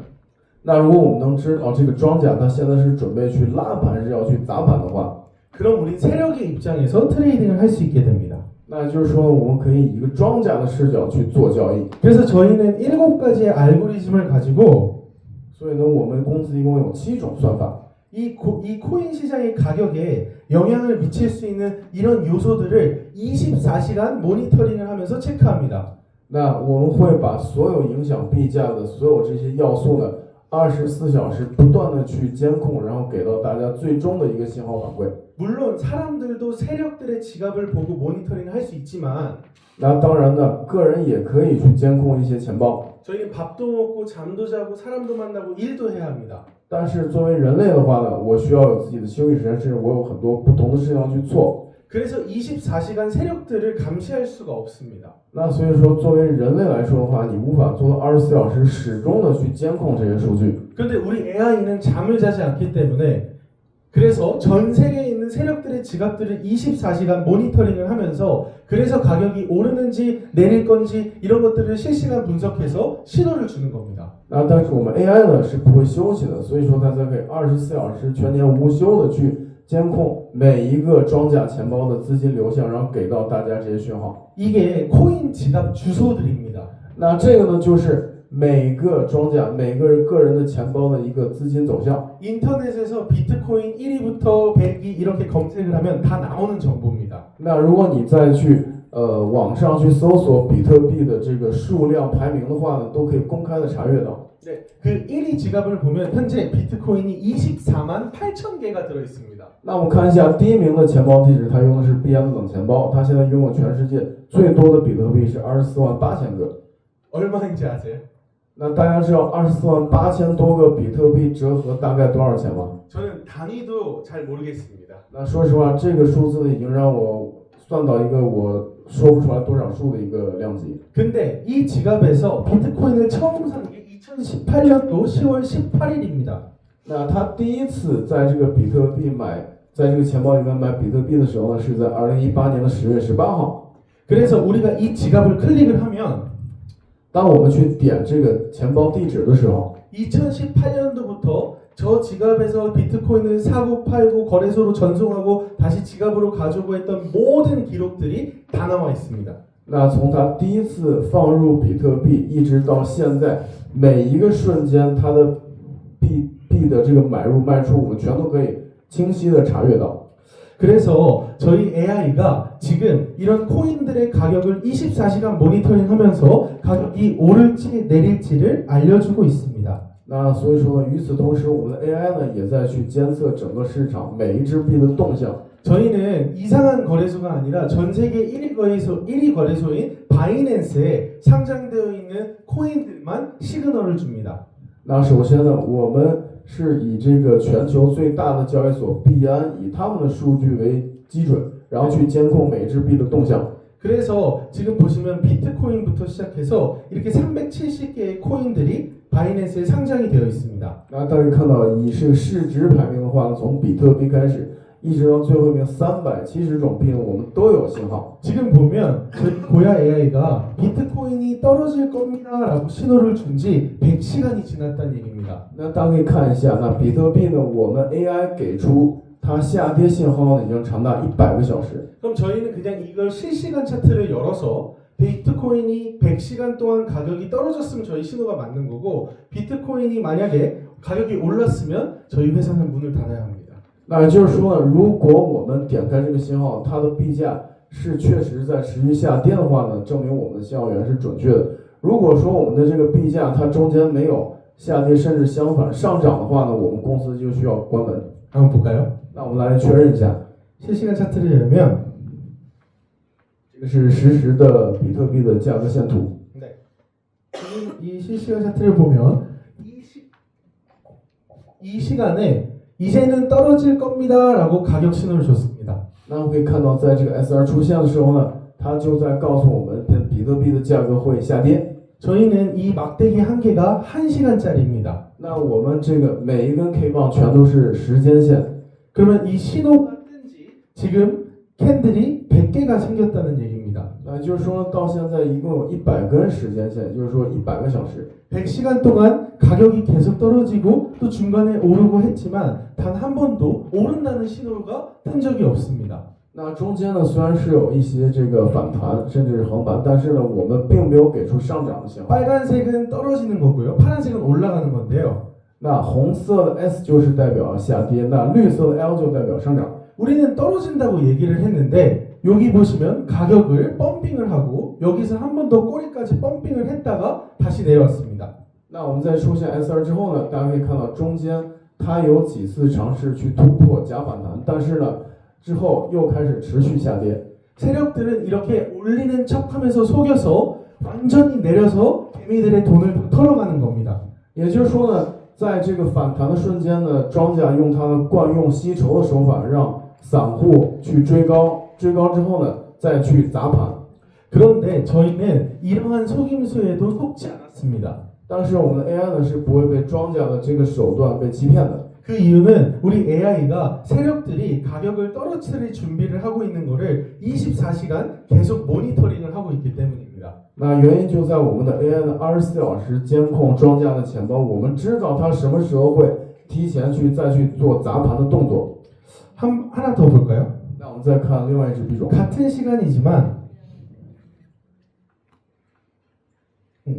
那如果我们能知道这个庄家他现在是准备去拉盘，是要去砸盘的话， 그럼 우리 세력의 입장에서 트레이딩을 할 수 있게 됩니다. 那就是说我们可以以一个庄家的视角去做交易。 그래서 저희는 7가지의 알고리즘을 가지고 所以呢，我们公司一共有7种算法。 이 코인 시장의 가격에 영향을 미칠 수 있는 이런 요소들을 24시간 모니터링을 하면서 체크합니다. 那我们会把所有影响币价的所有这些要素呢，24小时不断的去监控，然后给到大家最终的一个信号反馈。 물론 사람들도 세력들의 지갑을 보고 모니터링을 할 수 있지만 那当然呢，个人也可以去监控一些钱包。 저희는 밥도 먹고 잠도 자고 사람도 만나고 일도 해야 합니다. 但是作为人类的话呢，我需要有自己的休息时间，甚至我有很多不同的事情要去做。 그래서 24시간 세력들을 감시할 수가 없습니다. 那所以说，作为人类来说的话，你无法做到24小时始终的去监控这些数据。 그런데 우리 AI는 잠을 자지 않기 때문에 그래서 전 세계에 있는 세력들의 지갑들을 24시간 모니터링을 하면서 그래서 가격이 오르는지 내릴 건지 이런 것들을 실시간 분석해서 신호를 주는 겁니다. 那但是我们 AI 呢是不会休息的，所以说它才可以24小时全年无休的去监控每一个庄家钱包的资金流向，然后给到大家这些讯号。 이게 코인 지갑 주소들입니다. 那这个呢就是每个庄家、每个人个人的钱包的一个资金走向。 인터넷에서 비트코인 1위부터 100위 이렇게 검색을 하면 다 나오는 정보입니다. 那如果你再去网上去搜索比特币的这个数量排名的话呢，都可以公开的查阅到。 네, 그 1위 지갑을 보면 현재 비트코인이 24만 8천 개가 들어 있습니다. 那我们看一下第一名的钱包地址，它用的是币安的冷钱包，它现在拥有全世界最多的比特币是24万8千个。 얼마인지 아세요? 那大家知道24万8千多个比特币折合大概多少钱吗？ 저는 단위도 잘 모르겠습니다. 那说实话，这个数字已经让我算到一个我说不出来多少数的一个量级。 근데 이 지갑에서 비트코인을 처음 산 게 2018년도 10월 18일입니다. 那他第一次在这个比特币在这个钱包里面买比特币的时候呢，是在2018年的10月18号。 그래서 우리가 이 지갑을 클릭을 하면 当我们去点这个钱包地址的时候， 2018년도부터 저 지갑에서 비트코인을 사고 팔고 거래소로 전송하고 다시 지갑으로 가져오고 했던 모든 기록들이 다 나와 있습니다. 那从他第一次放入比特币一直到现在，每一个瞬间他的币的这个买入卖出，我们全都可以清晰的查阅到。 그래서 저희 AI가 지금 이런 코인들의 가격을 24시간 모니터링하면서 가격이 오를지 내릴지를 알려주고 있습니다. 那所以说呢，与此同时，我们的 AI 呢也在去监测整个市场每一只币的动向。 저희는 이상한 거래소가 아니라 전 세계 1위 거래소인 바이낸스에 상장되어 있는 코인들만 시그널을 줍니다. 那首先呢，我们是以这个全球最大的交易所币安，以他们的数据为基准，然后去监控每一只币的动向。 그래서 지금 보시면 비트코인부터 시작해서 이렇게 370개의 코인들이 바이낸스에 상장이 되어 있습니다. 那大家看到，以这个市值排名的话呢，从比特币开始，一直到最后一名370种币呢，我们都有信号。 지금 보면 저희 고야 AI가 비트코인이 떨어질 겁니다라고 신호를 준 지 100시간이 지났다는 얘기입니다. 那大家可以看一下，那比特币呢，我们 AI 给出它下跌信号呢，已经长达100个小时。 그럼 저희는 그냥 이걸 실시간 차트를 열어서 비트코인이 100시간 동안 가격이 떨어졌으면 저희 신호가 맞는 거고 비트코인이 만약에 가격이 올랐으면 저희 회사는 문을 닫아야 합니다. 那也就是说呢，如果我们点开这个信号，它的币价是确实在持续下跌的话呢，证明我们的信号源是准确的。如果说我们的这个币价它中间没有下跌，甚至相反上涨的话呢，我们公司就需要关门。 한번 볼까요? 那我们来确认一下， 실시간 차트를 열면 这个是实时的比特币的价格线图。 네. 지금 이 실시간 차트를 보면 이 시간에 이제는 떨어질 겁니다라고 가격 신호를 줬습니다. 那我们可以看到，在这个 SR 出现的时候呢，它就在告诉我们，比特币的价格会下跌。 저희는 이 막대기 한 개가 1시간짜리입니다. 那我们这个每一根 K 棒全都是时间线。 그러면 이 신호가 뜬지 지금 캔들이 100개가 생겼다는 얘기입니다. 那就是说，到现在一共有100根时间线，也就是说100个小时。 100시간 동안 가격이 계속 떨어지고 또 중간에 오르고 했지만 단 한 번도 오른다는 신호가 뜬 적이 없습니다. 那中间呢，虽然是有一些这个反弹，甚至是横盘，但是呢，我们并没有给出上涨的信号。 빨간색은 떨어지는 거고요. 파란색은 올라가는 건데요. 那红色的 S 就是代表下跌，那绿色的 L 就代表上涨。 우리는 떨어진다고 얘기를 했는데 여기 보시면 가격을 펌핑을 하고 여기서 한 번 더 꼬리까지 펌핑을 했다가 다시 내려왔습니다. 那我们在出现 SR 之后呢，大家可以看到中间它有几次尝试去突破假反弹，但是呢，之后又开始持续下跌。 세력들은 이렇게 올리는 척하면서 속여서 완전히 내려서 개미들의 돈을 털어가는 겁니다. 也就是说呢，在这个反弹的瞬间呢，庄家用他的惯用吸筹的手法，让散户去追高，追高之后呢，再去砸盘。 그런데 저희는 이러한 속임수에도 속지 않았습니다. 但是我们的 AI 呢是不会被庄家的这个手段被欺骗的。 그 이유는 우리 AI가 세력들이 가격을 떨어뜨릴 준비를 하고 있는 거를 24시간 계속 모니터링을 하고 있기 때문입니다. 那原因就在我们的 AI 呢24小时监控庄家的钱包，我们知道它什么时候会提前再去做砸盘的动作。 하나 더 볼까요? 那我们再看另外一只币种， 같은 시간이지만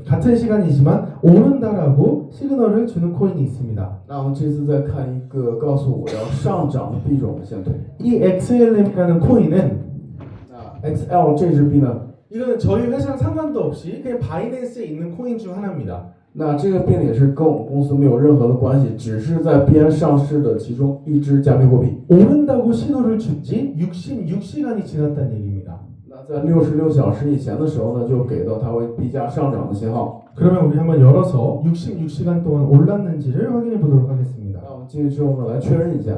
같은 시간이지만 오른다라고 시그널을 주는 코인이 있습니다. 那我们这次再看一个告诉我要上涨的币种的线图。 이 XLM이라는 코인은 那 XL 这支币呢？ 이거는 저희 회사랑 상관도 없이 그냥 바이낸스에 있는 코인 중 하나입니다. 那这个币也是跟我们公司没有任何的关系，只是在币安上市的其中一支加密货币。 오른다고 신호를 준 지 66시간이 지났다는 얘기입니다. 那在66小时以前的时候呢，就给到它为币价上涨的信号。 그러면 우리 한번 열어서 66시간 동안 올랐는지를 확인해 보도록 하겠습니다. 那我们进去之后呢，来确认一下。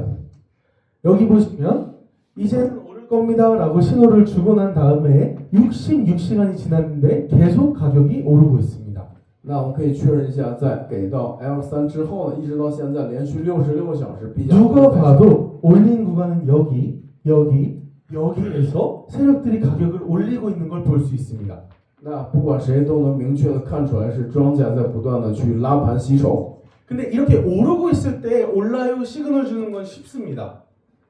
여기 보시면 이제는 오를 겁니다 라고 신호를 주고 난 다음에 66시간이 지났는데 계속 가격이 오르고 있습니다. 那我们可以确认一下，在给到 L3之后呢，一直到现在连续66小时币价。 누가 봐도 올린 구간은 여기에서 세력들이 가격을 올리고 있는 걸 볼 수 있습니다. 那不管谁都能明确的看出来，是庄家在不断的去拉盘吸筹。 근데 이렇게 오르고 있을 때 올라요 시그널 주는 건 쉽습니다.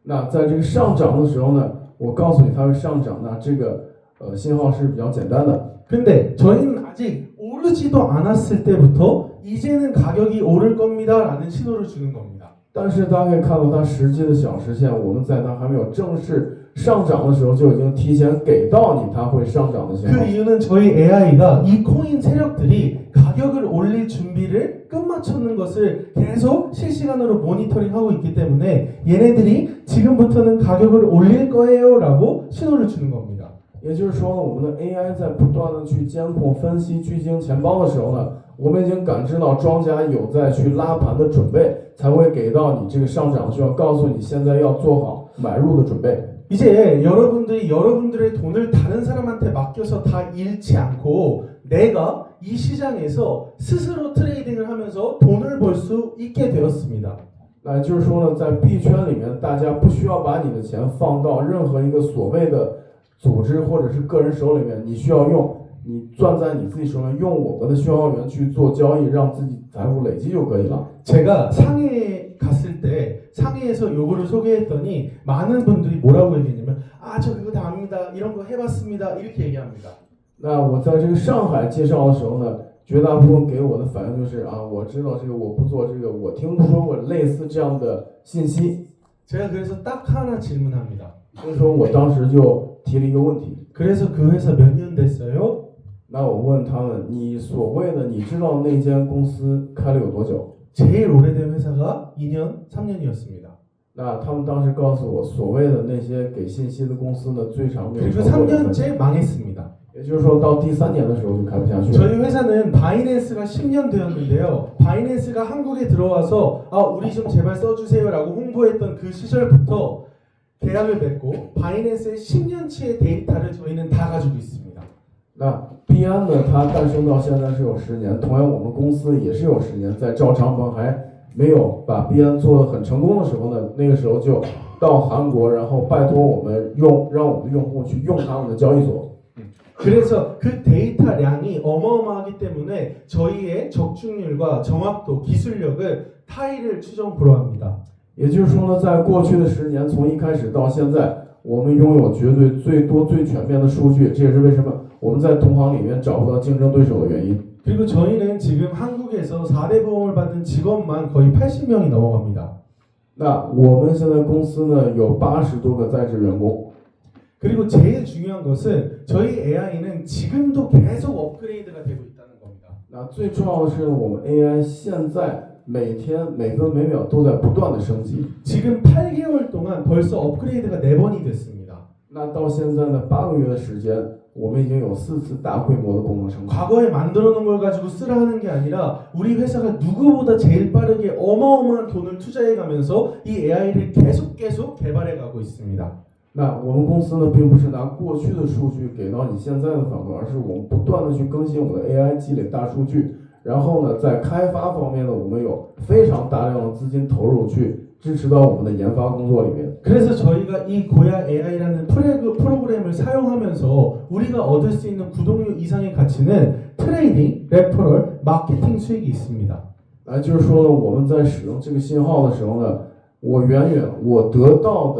那在这个上涨的时候呢，我告诉你它会上涨，那这个信号是比较简单的。 근데 저희는 아직 오르지도 않았을 때부터 이제는 가격이 오를 겁니다 라는 신호를 주는 겁니다. 但是大家可以看到它实际的小时线，我们在它还没有正式上涨的时候就已经提前给到你它会上涨的信号。 그 이유는 저희 AI가 이 코인 세력들이 가격을 올릴 준비를 끝마쳤는 것을 계속 실시간으로 모니터링하고 있기 때문에 얘네들이 지금부터는 가격을 올릴 거예요 라고 신호를 주는 겁니다. 也就是说呢，我们的 AI 在不断的去监控、分析、聚精钱包的时候呢，我们已经感知到庄家有在去拉盘的准备，才会给到你这个上涨需要告诉你现在要做好买入的准备。 이제 여러분들이 여러분들의 돈을 다른 사람한테 맡겨서 다 잃지 않고 내가 이 시장에서 스스로 트레이딩을 하면서 돈을 벌 수 있게 되었습니다. 那就是说呢，在币圈里面，大家不需要把你的钱放到任何一个所谓的组织或者是个人手里面，你需要用你攥在你自己手上，用我们的讯号源去做交易，让自己财富累积就可以了。 제가 상해에 갔을 때 상해에서 요거를 소개했더니 많은 분들이 뭐라고 얘기했냐면 아 저 그거 다 압니다. 이런 거 해봤습니다. 이렇게 얘기합니다. 那我在这个上海介绍的时候呢，绝大部分给我的反应就是啊，我知道这个，我不做这个，我听说过类似这样的信息。 제가 그래서 딱 하나 질문합니다. 所以说我当时就提了一个问题， 그래서 그 회사 몇 년 됐어요? 那我问他们，你所谓的你知道那间公司开了有多久？ 제일 오래된 회사가 2년, 3년이었습니다. 那他们当时告诉我，所谓的那些给信息的公司呢，最长没有 그리고 超过2年， 3년째 망했습니다. 也就是说到第3年的时候就开不下去了。 저희 회사는 바이낸스가 10년 되었는데요. 바이낸스가 한국에 들어와서 아 우리 좀 제발 써주세요라고 홍보했던 그 시절부터 계약을 맺고 바이낸스의 10년치의 데이터를 저희는 다 가지고 있습니다. 那币安呢，它诞生到现在是有10年，同样我们公司也是有10年，在赵长鹏还没有把币安做得很成功的时候呢，那个时候就到韩国，然后拜托我们让我们的用户去用他们的交易所。 그래서 그 데이터량이 어마어마하기 때문에 저희의 적중률과 정확도, 기술력을 타일을 추정 불허합니다. 也就是说呢，在过去的10年，从一开始到现在，我们拥有绝对最多、最全面的数据，这也是为什么我们在同行里面找不到竞争对手的原因。 그리고 저희는 지금 한국에서 4대 보험을 받은 직원만 거의 80명이 넘어갑니다. 那我们现在公司呢有80多个在职员工。 그리고 제일 중요한 것은 저희 AI는 지금도 계속 업그레이드가 되고 있다는 겁니다. 那最重要的是，我们 AI 现在每天每分每秒都在不断的升级。 지금 8개월 동안 벌써 업그레이드가 4번이 됐습니다. 那到现在呢，8个月的时间，我们已经有4次大规模的功能升级。 과거에 만들어 놓은 걸 가지고 쓰라 하는 게 아니라 우리 회사가 누구보다 제일 빠르게 어마어마한 돈을 투자해 가면서 이 AI를 계속 개발해 가고 있습니다. 那我们公司呢，并不是拿过去的数据给到你现在的反馈，而是我们不断的去更新我们的 AI， 积累大数据。然后呢，在开发方面呢，我们有非常大量的资金投入去支持到我们的研发工作里面。 그래서 저희가 이 고야 AI라는 프로그램을 사용하면서 우리가 얻을 수 있는 구독료 이상의 가치는 트레이딩, 레퍼럴, 마케팅 수익이 있습니다. 就是说呢，我们在使用这个信号的时候呢，我得到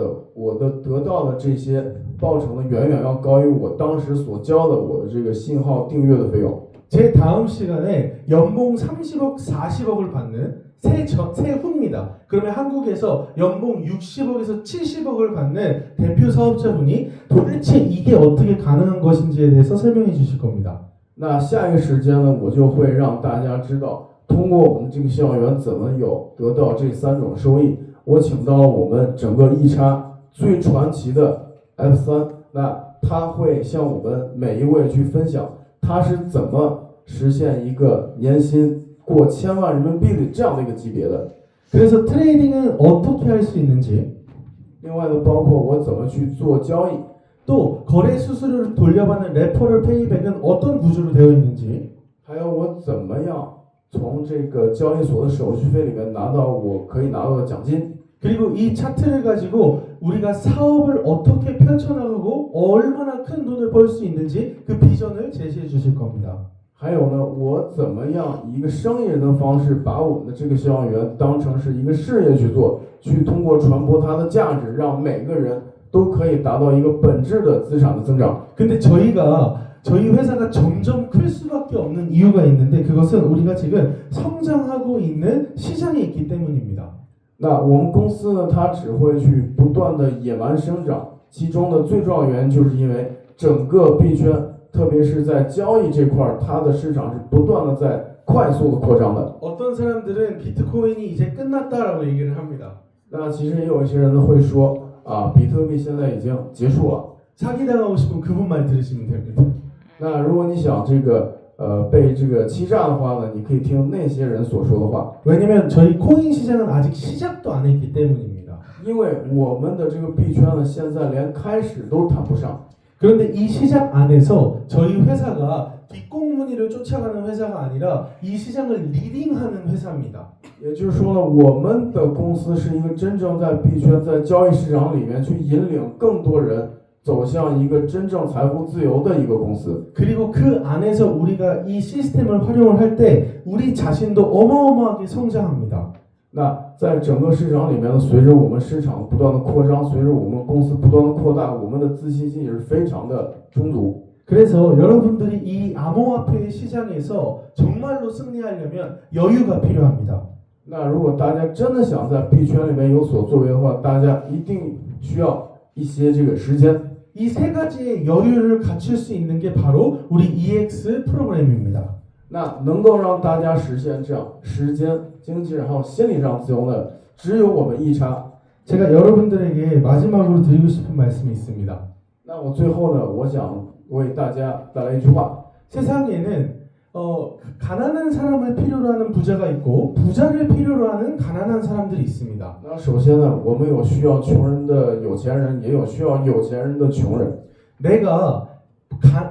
的这些报酬呢，远远要高于我当时所交的我的这个信号订阅的费用。제 다음 시간에 연봉 30억, 40억을 받는 세후입니다. 그러면 한국에서 연봉 60억에서 70억을 받는 대표 사업자분이 도대체 이게 어떻게 가능한 것인지에 대해서 설명해 주실 겁니다. 那下一个时间呢，我就会让大家知道，通过我们这个校园怎么有得到这3种收益。我请到了我们整个易差最传奇的 F3，那他会向我们每一位去分享，他是怎么实现一个年薪过1000万人民币的这样的一个级别的。 그래서 트레이딩은 어떻게 할 수 있는지, 另外呢，包括我怎么去做交易， 또 거래 수수료를 돌려받는 레퍼럴 페이백은 어떤 구조로 되어 있는지, 还有我怎么样从这个交易所的手续费里面拿到我可以拿到的奖金。 그리고 이 차트를 가지고 우리가 사업을 어떻게 펼쳐나가고 얼마나 큰 돈을 벌 수 있는지 그 비전을 제시해 주실 겁니다. 还有呢，我怎么样以一个生意人的方式把我们的这个校园当成是一个事业去做，去通过传播它的价值，让每个人都可以达到一个本质的资产的增长。 근데 저희 회사가 점점 클 수밖에 없는 이유가 있는데 그것은 우리가 지금 성장하고 있는 시장이 있기 때문입니다. 那我们公司呢，它只会去不断的野蛮生长，其中的最重要原因就是因为整个币圈，特别是在交易这块，它的市场是不断的在快速的扩张的。 어떤 사람들은 비트코인이 이제 끝났다라고 얘기를 합니다. 那其实也有一些人呢会说啊，比特币现在已经结束了。 사기당하고 싶으면 그분 말 들으시면 됩니다. 那如果你想这个被这个欺诈的话呢，你可以听那些人所说的话。 왜냐면 저희 코인 시장은 아직 시작도 안 했기 때문입니다. 因为我们的这个币圈呢，现在连开始都谈不上。 그런데 이 시장 안에서 저희 회사가 뒷공무니를 쫓아가는 회사가 아니라 이 시장을 리딩하는 회사입니다. 也就是说呢，我们的公司是一个真正在币圈、在交易市场里面去引领更多人走向一个真正财富自由的一个公司。 그리고 그 안에서 우리가 이 시스템을 활용을 할 때 우리 자신도 어마어마하게 성장합니다. 那在整个市场里面呢，随着我们市场不断的扩张，随着我们公司不断的扩大，我们的自信心也是非常的充足。 그래서 여러분들이 이 암호화폐 시장에서 정말로 승리하려면 여유가 필요합니다. 那如果大家真的想在币圈里面有所作为的话，大家一定需要一些这个时间。 이 세 가지의 여유를 갖출 수 있는 게 바로 우리 EX 프로그램입니다. 那能够让大家实现这样时间、经济还有心理上自由呢，只有我们易差。 제가 여러분들에게 마지막으로 드리고 싶은 말씀이 있습니다. 那我最后呢，我想为大家带来一句话： 세상에는 가난한 사람을 필요로 하는 부자가 있고 부자를 필요로 하는 가난한 사람들이 있습니다. 那首先呢，我们有需要穷人的有钱人，也有需要有钱人的穷人。 내가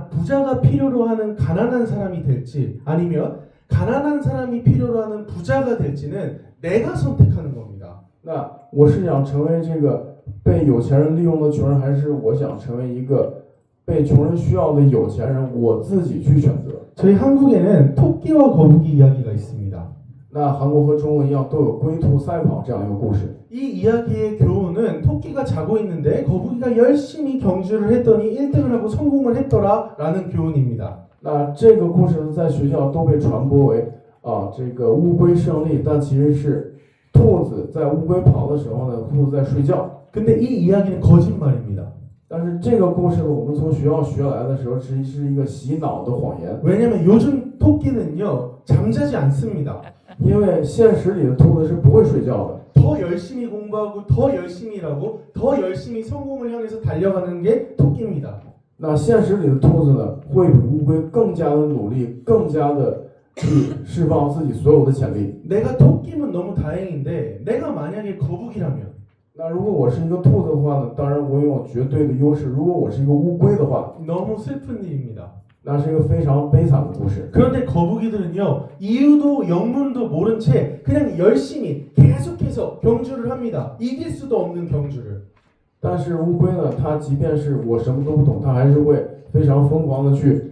부자가 필요로 하는 가난한 사람이 될지 아니면 가난한 사람이 필요로 하는 부자가 될지는 내가 선택하는 겁니다. 那我是想成为这个被有钱人利用的穷人，还是我想成为一个被穷人需要的有钱人？我自己去选择。 저희 한국에는 토끼와 거북이 이야기가 있습니다. 那韩国和中国一样，都有龟兔赛跑这样一个故事。 이 이야기의 교훈은 토끼가 자고 있는데 거북이가 열심히 경주를 했더니 1등을 하고 성공을 했더라라는 교훈입니다. 那这个故事呢，在学校都被传播为这个乌龟胜利，但其实是兔子在乌龟跑的时候呢，兔子在睡觉。 근데 이 이야기는 거짓말입니다. 但是这个故事呢，我们从学校学来的时候，其实是一个洗脑的谎言。 왜냐면 요즘 토끼는요 잠자지 않습니다. 因为现实里的兔子是不会睡觉的。 더 열심히 공부하고 더 열심히 일하고 더 열심히 성공을 향해서 달려가는 게 토끼입니다. 那现实里的兔子呢，会比乌龟更加的努力，更加的去释放自己所有的潜力。 내가 토끼면 너무 다행인데 내가 만약에 거북이라면 那如果我是一个兔子的话呢，当然我拥有绝对的优势。如果我是一个乌龟的话， 너무 슬픈 일입니다. 那是一个非常悲惨的故事。 그런데 거북이들은요 이유도 영문도 모른 채 그냥 열심히 계속해서 경주를 합니다. 이길 수도 없는 경주를. 但是乌龟呢，它即便是我什么都不懂，它还是会非常疯狂的去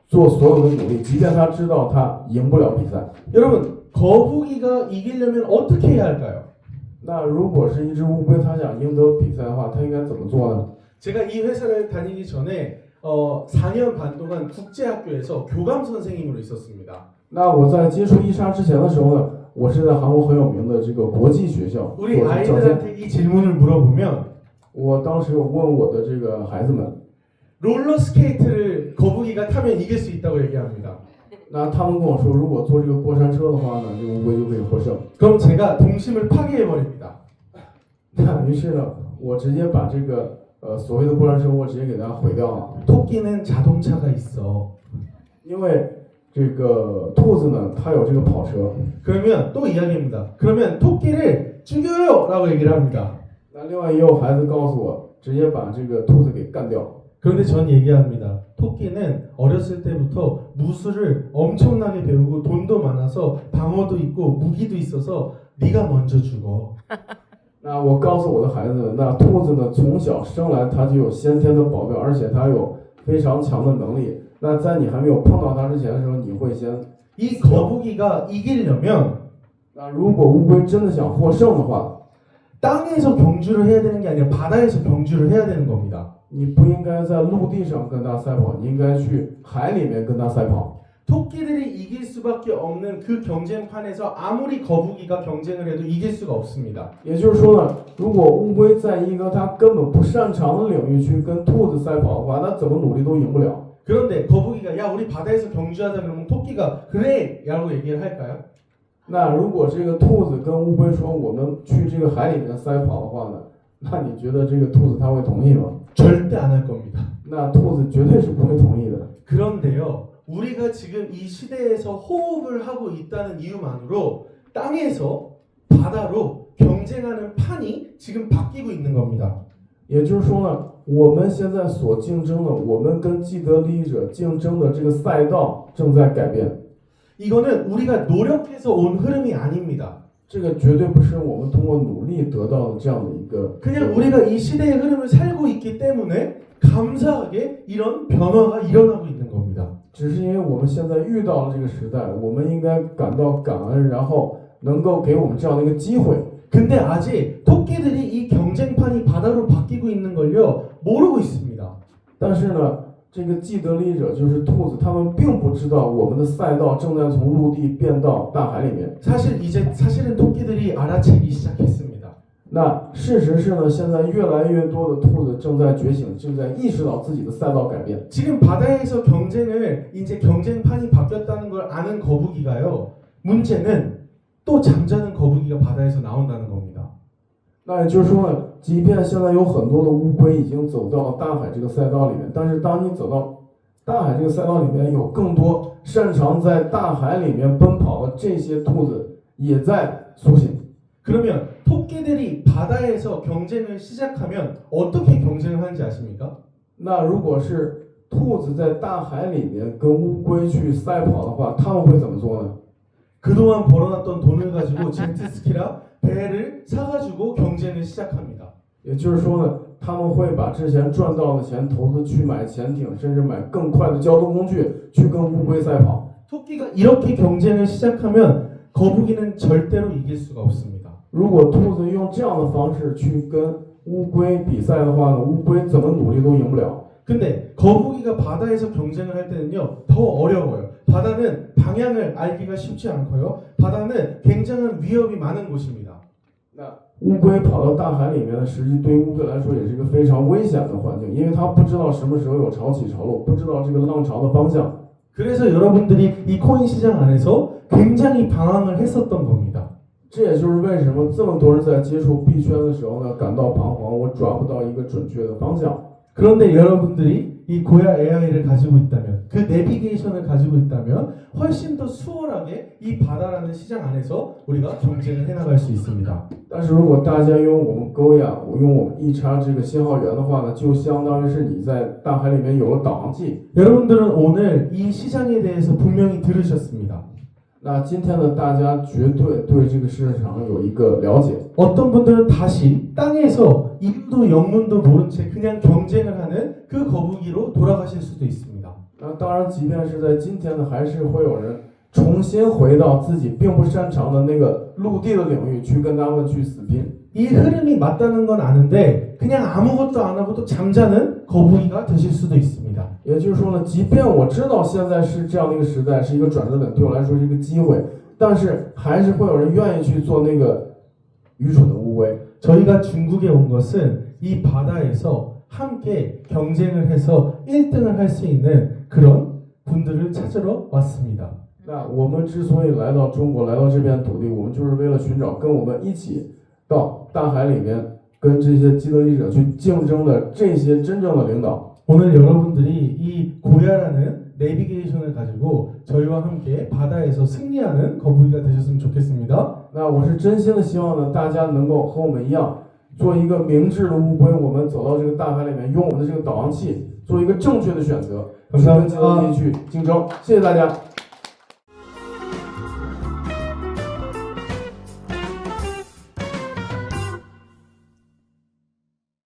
做所有的努力，即便它知道它赢不了比赛。 여러분 거북이가 이기려면 어떻게 해야 할까요? 那如果是一只乌龟，它想赢得比赛的话，它应该怎么做呢？ 제가 이 회사를 다니기 전에 4년 반 동안 국제학교에서 교감 선생님으로 있었습니다. 那我在接触伊莎之前的时候呢，我是在韩国很有名的这个国际学校做 우리 教监。 아이들한테 이 질문을 물어보면 我当时问我的这个孩子们， 롤러스케이트를 거북이가 타면 이길 수 있다고 얘기합니다. 那他们跟我说，如果坐这个过山车的话呢，这个乌龟就可以获胜。 그럼 제가 동심을 파괴해버립니다. 那于是呢，我直接把这个所谓的过山车，我直接给它毁掉了。 토끼는 자동차가 있어. 因为这个兔子呢，它有这个跑车。 그러면 또 이야기입니다. 그러면 토끼를 죽여요! 라고 얘기를 합니다. 那另外也有孩子告诉我，直接把这个兔子给干掉。 그런데 전 얘기합니다. 토끼는 어렸을 때부터 무술을 엄청나게 배우고 돈도 많아서 방어도 있고 무기도 있어서 네가 먼저 죽어. 那我告诉我的孩子们，那兔子呢，从小生来它就有先天的保镖，而且它有非常强的能力。那在你还没有碰到它之前的时候，你会先。 이 거북이가 이기려면 那如果乌龟真的想获胜的话， 땅에서 경주를 해야 되는 게 아니라 바다에서 경주를 해야 되는 겁니다. 你不应该在陆地上跟它赛跑，你应该去海里面跟它赛跑。 토끼들이 이길 수밖에 없는 그 경쟁판에서 아무리 거북이가 경쟁을 해도 이길 수가 없습니다. 也就是说呢，如果乌龟在一个它根本不擅长的领域去跟兔子赛跑的话，那怎么努力都赢不了。 그런데 거북이가 야 우리 바다에서 경주하자 그러면 토끼가 그래! 라고 얘기를 할까요? 那如果这个兔子跟乌龟说我们去这个海里面赛跑的话呢，那你觉得这个兔子它会同意吗？ 절대 안 할 겁니다. 那兔子绝对是不会同意的。 그런데요, 우리가 지금 이 시대에서 호흡을 하고 있다는 이유만으로 땅에서 바다로 경쟁하는 판이 지금 바뀌고 있는 겁니다. 也就是说呢，我们现在所竞争的，我们跟既得利益者竞争的这个赛道正在改变。 이거는 우리가 노력해서 온 흐름이 아닙니다. 这个绝对不是我们通过努力得到的这样的一个。 그냥 우리가 이 시대의 흐름을 살고 있기 때문에 감사하게 이런 변화가 일어나고 있는 겁니다. 只是因为我们现在遇到了这个时代，我们应该感到感恩，然后能够给我们这样的一个机会。 근데 아직 토끼들이 이 경쟁판이 바다로 바뀌고 있는 걸요 모르고 있습니다. 但是呢，这个既得利益者就是兔子，他们并不知道我们的赛道正在从陆地变到大海里面。 사실은 토끼들이 알아채기 시작했습니다. 那事实是呢，现在越来越多的兔子正在觉醒，正在意识到自己的赛道改变。 지금 바다에서 경쟁을 이제 경쟁판이 바뀌었다는 걸 아는 거북이가요. 문제는 또 잠자는 거북이가 바다에서 나온다는 겁니다. 那也就是说呢，即便现在有很多的乌龟已经走到了大海这个赛道里面，但是当你走到大海这个赛道里面，有更多擅长在大海里面奔跑的这些兔子也在苏醒。 그러면 토끼들이 바다에서 경쟁을 시작하면 어떻게 경쟁을 하는지 아십니까? 那如果是兔子在大海里面跟乌龟去赛跑的话，他们会怎么做呢？ 그동안 벌어놨던 돈을 가지고 제트스키랑 배를 사가지고 경쟁을 시작합니다. 也就是说呢，他们会把之前赚到的钱投资去买潜艇，甚至买更快的交通工具，去跟乌龟赛跑。 토끼가 이렇게 경쟁을 시작하면 거북이는 절대로 이길 수가 없습니다. 如果兔子用这样的方式去跟乌龟比赛的话呢，乌龟怎么努力都赢不了。 근데 거북이가 바다에서 경쟁을 할 때는요 더 어려워요. 바다는 방향을 알기가 쉽지 않고요. 바다는 굉장한 위협이 많은 곳입니다. 那乌龟跑到大海里面呢，实际对于乌龟来说也是一个非常危险的环境，因为它不知道什么时候有潮起潮落，不知道这个浪潮的方向。 그래서 여러분들이 이 코인 시장 안에서 굉장히 방황을 했었던 겁니다. 这也就是为什么这么多人在接触币圈的时候呢，感到彷徨，我抓不到一个准确的方向。 그런데 여러분들이 이 고야 AI를 가지고 있다면, 그 내비게이션을 가지고 있다면 훨씬 더 수월하게 이 바다라는 시장 안에서 우리가 경쟁을 해나갈 수 있습니다. 但是如果大家用我们勾雅，用我们一叉这个信号源的话呢，就相当于是你在大海里面有了导航器。 여러분들은 오늘 이 시장에 대해서 분명히 들으셨습니다. 那今天呢，大家绝对对这个市场有一个了解。 어떤 분들은 다시 땅에서 인도 영문도 모른 채 그냥 경쟁을 하는 그 거북이로 돌아가실 수도 있습니다. 那当然，即便是在今天呢，还是会有人重新回到自己并不擅长的那个陆地的领域去跟他们去死拼。이 흐름이 맞다는 건 아는데 그냥 아무것도 안 하고 또 잠자는 거북이가 되실 수도 있습니다. 也就是说呢，即便我知道现在是这样的一个时代，是一个转折点，对我来说是一个机会，但是还是会有人愿意去做那个愚蠢的乌龟。 저희가 중국에 온 것은 이 바다에서 함께 경쟁을 해서 1등을 할 수 있는 그런 분들을 찾으러 왔습니다. 那我们之所以来到中国，来到这片土地，我们就是为了寻找跟我们一起到大海里面跟这些既得利益者去竞争的这些真正的领导。 오늘 여러분들이 이 고야라는 내비게이션을 가지고 저희와 함께 바다에서 승리하는 거북이가 되셨으면 좋겠습니다. 那我是真心的希望呢，大家能够和我们一样，做一个明智的乌龟，我们走到这个大海里面，用我们的这个导航器做一个正确的选择，去跟既得利益去竞争。谢谢大家。